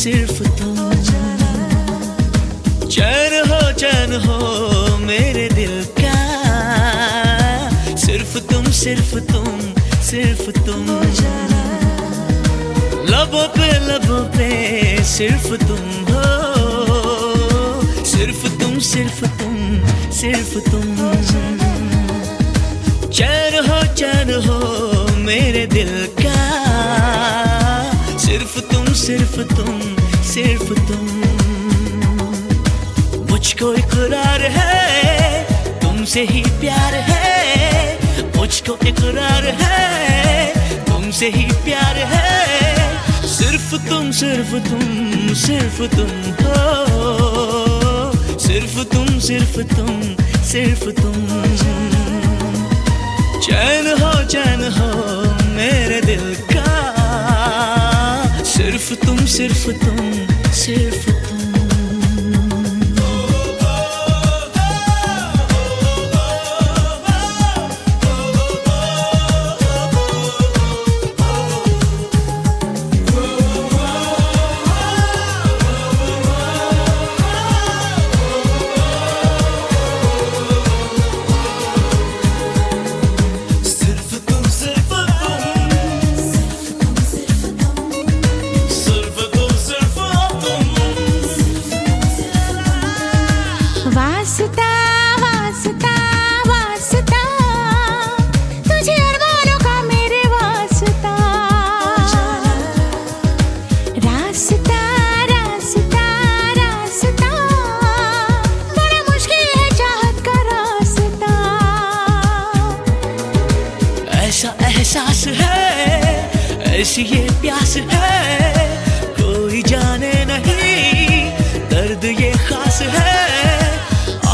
सिर्फ तुम। चैन हो मेरे दिल का, सिर्फ तुम सिर्फ तुम सिर्फ तुम। लबों पे सिर्फ तुम हो, सिर्फ तुम सिर्फ तुम सिर्फ तुम। चैन हो मेरे दिल का, सिर्फ तुम सिर्फ तुम सिर्फ तुम। मुझको इकरार है तुमसे ही प्यार है, मुझको इकरार है तुमसे ही प्यार है। सिर्फ तुम सिर्फ तुम सिर्फ तुम हो, सिर्फ तुम सिर्फ तुम सिर्फ तुम। चैन हो मेरे दिल का, सिर्फ तुम सिर्फ तुम सिर्फ तुम। वास्ता वास्ता वास्ता, तुझे अरमानों का मेरे वास्ता। रास्ता रास्ता रास्ता, बड़ा मुश्किल है चाहत का रास्ता। ऐसा एहसास है ऐसी ये प्यास है, कोई जाने नहीं दर्द ये खास है।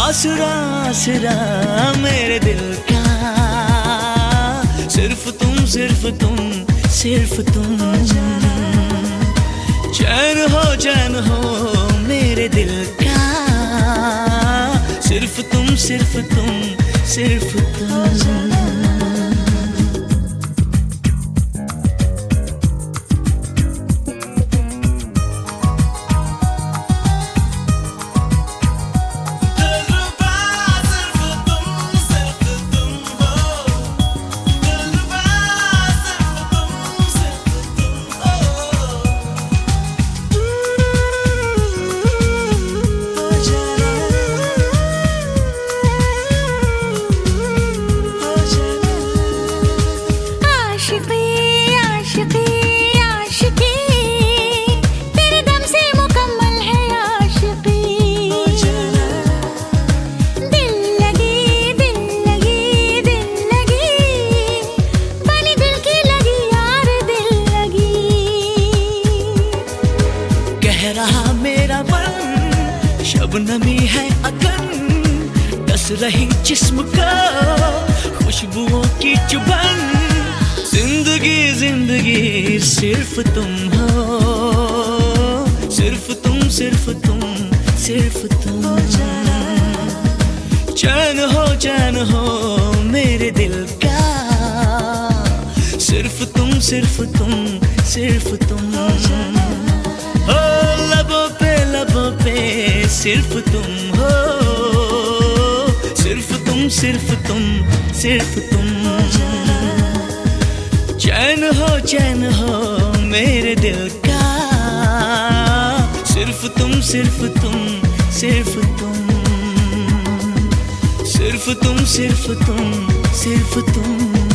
आसरा आसरा मेरे दिल का, सिर्फ तुम सिर्फ तुम सिर्फ तुम। चैन हो मेरे दिल का, सिर्फ तुम सिर्फ तुम सिर्फ तुम। रहा मेरा मन, शबनमी है अगन, डस रही जिस्म का खुशबुओं की चुभन। जिंदगी जिंदगी सिर्फ तुम हो, सिर्फ तुम सिर्फ तुम सिर्फ तुम। चैन हो मेरे दिल का, सिर्फ तुम सिर्फ तुम सिर्फ तुम। लबों पे सिर्फ तुम हो, सिर्फ तुम सिर्फ तुम सिर्फ तुम। चैन हो मेरे दिल का, सिर्फ तुम सिर्फ तुम सिर्फ तुम। सिर्फ तुम सिर्फ तुम सिर्फ तुम।